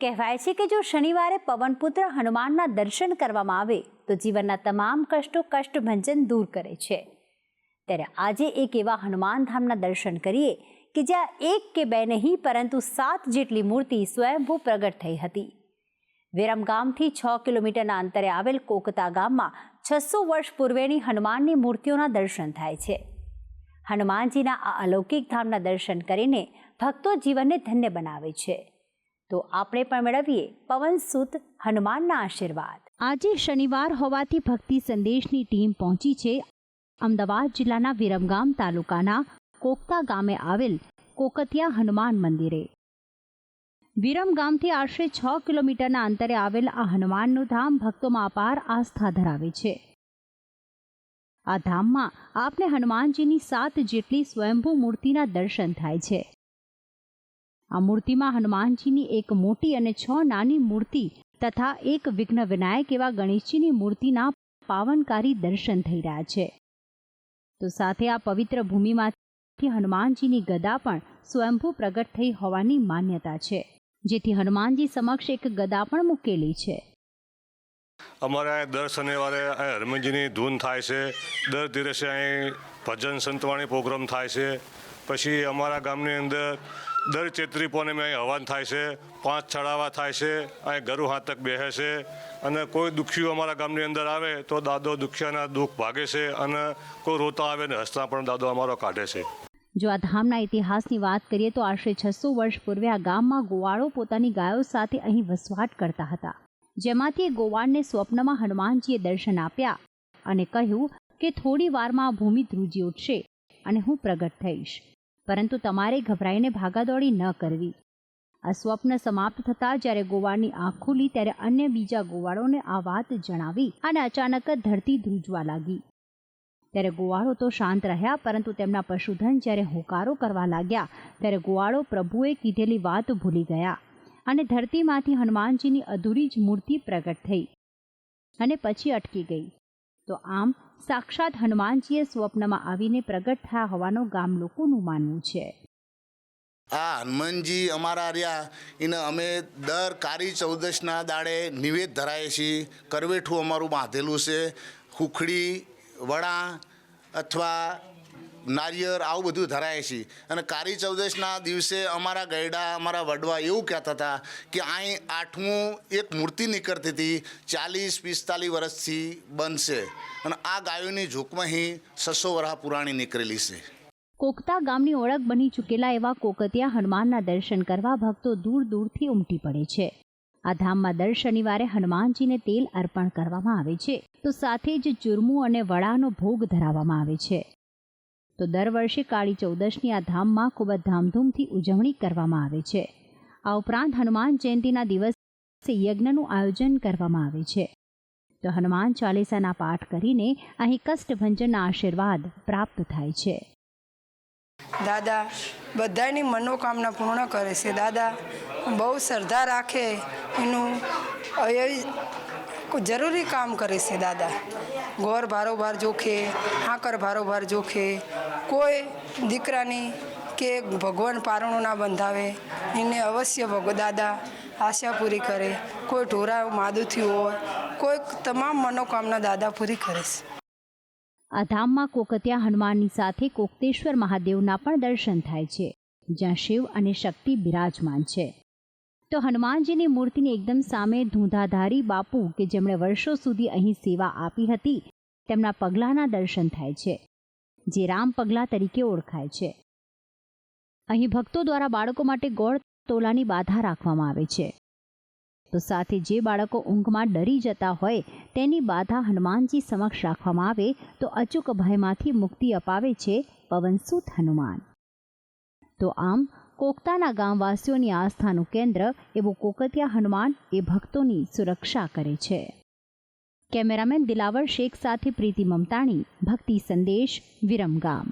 કહેવાય છે કે જો શનિવારે પવનપુત્ર હનુમાનના દર્શન કરવામાં આવે તો જીવનના તમામ કષ્ટો કષ્ટભંજન દૂર કરે છે। ત્યારે આજે એક એવા હનુમાન ધામના દર્શન કરીએ કે જ્યાં એક કે બે નહીં પરંતુ 7 જેટલી મૂર્તિ સ્વયંભૂ પ્રગટ થઈ હતી। વિરમગામથી 6 કિલોમીટરના અંતરે આવેલ કોકતા ગામમાં 600 વર્ષ પૂર્વેની હનુમાનની મૂર્તિઓના દર્શન થાય છે। હનુમાનજીના આ અલૌકિક ધામના દર્શન કરીને ભક્તો જીવનને ધન્ય બનાવે છે। તો આપણે પણ મેળવીએ પવનસુત હનુમાનના આશીર્વાદ। આજે શનિવાર હોવાથી ભક્તિ સંદેશની ટીમ પહોંચી છે અમદાવાદ જિલ્લાના વિરમગામ તાલુકાના કોકતા ગામે આવેલ કોકતિયા હનુમાન મંદિરે। વિરમગામથી આશરે 6 કિલોમીટરના અંતરે આવેલ આ હનુમાનનું ધામ ભક્તોમાં અપાર આસ્થા ધરાવે છે। આ ધામમાં આપને હનુમાનજીની 7 જેટલી સ્વયંભૂ મૂર્તિના દર્શન થાય છે। આ મૂર્તિમાં હનુમાનજીની એક મોટી અને 6 નાની મૂર્તિ તથા એક વિઘ્ન વિનાયક એવા ગણેશજીની મૂર્તિના પાવનકારી દર્શન થઈ રહ્યા છે। તો સાથે આ પવિત્ર ભૂમિમાંથી હનુમાનજીની ગદા પણ સ્વયંભૂ પ્રગટ થઈ હોવાની માન્યતા છે, જેથી હનુમાનજી સમક્ષ એક ગદા પણ મૂકેલી છે। અમારે દર શનિવારે હનુમાનજીની ધૂન થાય છે। દર દિવસે અહીં ભજન સંતવાણી પ્રોગ્રામ થાય છે। પછી અમારા ગામની અંદર દર ચૈત્રી પૂનમે અહીં હવન થાય છે। 5 ચડાવા થાય છે। અહીં ગરુ હાથક બેસે છે અને કોઈ દુખ્યું અમારા ગામની અંદર આવે તો દાદો દુખિયાના દુઃખ ભાગે છે અને કોઈ રોતા આવે ને હસતા પણ દાદો અમારો કાઢે છે। જો આ ધામના ઇતિહાસની વાત કરીએ તો આશરે 600 વર્ષ પૂર્વે આ ગામમાં ગોવાળો પોતાની ગાયો સાથે અહીં વસવાટ કરતા હતા, જેમાંથી એક ગોવાળને સ્વપ્નમાં હનુમાનજીએ દર્શન આપ્યા અને કહ્યું કે થોડી વારમાં આ ભૂમિ ધ્રુજી ઉઠશે અને હું પ્રગટ થઈશ, પરંતુ તમારે ગભરાઈને ભાગાદોડી ન કરવી। આ સ્વપ્ન સમાપ્ત થતાં જ્યારે ગોવાળની આંખ ખુલી ત્યારે અન્ય બીજા ગોવાળોને આ વાત જણાવી અને અચાનક જ ધરતી ધ્રુજવા લાગી। ત્યારે ગોવાળો તો શાંત રહ્યા, પરંતુ તેમના પશુધન જ્યારે હોકારો કરવા લાગ્યા ત્યારે ગોવાળો પ્રભુએ કીધેલી વાત ભૂલી ગયા અને ધરતીમાંથી હનુમાનજીની અધૂરી જ મૂર્તિ પ્રગટ થઈ અને પછી અટકી ગઈ। તો આમ સાક્ષાત હનુમાનજીએ સ્વપ્નમાં આવીને પ્રગટ થયા હોવાનું ગામ લોકોનું માનવું છે। આ હનુમાનજી અમારા રહ્યા એને અમે દર કાળી ચૌદશના દાડે નિવેદ ધરાઈએ છીએ। કરવેઠું અમારું બાંધેલું છે। હુખડી વડા અથવા નારિયેળ આવું બધું ધરાય છે। અને કાળી ચૌદશના દિવસે અમારા ગયડા અમારા વડવા એવું કહેતા હતા કે અહીં 8મું એક મૂર્તિ નીકળતી હતી, 40-45 વર્ષથી બનશે અને આ ગાયોની ઝૂંકમાં 600 વર્ષ પુરાણી નીકળેલી છે। કોકતા ગામની ઓળખ બની ચૂકેલા એવા કોકતિયા હનુમાનના દર્શન કરવા ભક્તો દૂર દૂરથી ઉમટી પડે છે। આ ધામમાં દર શનિવારે હનુમાનજીને તેલ અર્પણ કરવામાં આવે છે, તો સાથે જ ચૂરમું અને વડાનો ભોગ ધરાવવામાં આવે છે। તો દર વર્ષે કાળી ચૌદશની આ ધામમાં ખૂબ જ ધામધૂમથી ઉજવણી કરવામાં આવે છે। આ ઉપરાંત હનુમાન જયંતિના દિવસે યજ્ઞનું આયોજન કરવામાં આવે છે। તો હનુમાન ચાલીસાના પાઠ કરીને અહીં કષ્ટભંજનના આશીર્વાદ પ્રાપ્ત થાય છે। દાદા બધાની મનોકામના પૂર્ણ કરે છે। દાદા બહુ શ્રદ્ધા રાખે એનું જરૂરી કામ કરે છે। દાદા ગોર ભારોભાર જોખે, હાકર ભારોભાર જોખે, કોઈ દીકરાની કે ભગવાન પારણું ના બંધાવે એને અવશ્ય દાદા આશા પૂરી કરે। કોઈ ઢોરા માદું થયું હોય, કોઈ તમામ મનોકામના દાદા પૂરી કરે છે। આ ધામમાં કોકતિયા હનુમાનની સાથે કોકતેશ્વર મહાદેવના પણ દર્શન થાય છે, જ્યાં શિવ અને શક્તિ બિરાજમાન છે। તો હનુમાનજીની મૂર્તિની એકદમ સામે ધૂંધાધારી બાપુ કે જેમણે વર્ષો સુધી અહીં સેવા આપી હતી તેમના પગલાંના દર્શન થાય છે, જે રામ પગલા તરીકે ઓળખાય છે। અહીં ભક્તો દ્વારા બાળકો માટે ગોળ તોલાની બાધા રાખવામાં આવે છે। તો સાથે જે બાળકો ઊંઘમાં ડરી જતા હોય તેની બાધા હનુમાનજી સમક્ષ રાખવામાં આવે તો અચૂક ભયમાંથી મુક્તિ અપાવે છે પવનસુત હનુમાન। તો આમ કોકતાના ગામવાસીઓની આસ્થાનું કેન્દ્ર એવું કોકતિયા હનુમાન એ ભક્તોની સુરક્ષા કરે છે। કેમેરામેન દિલાવર શેખ સાથે પ્રીતિ મમતાણી, ભક્તિ સંદેશ, વિરમગામ।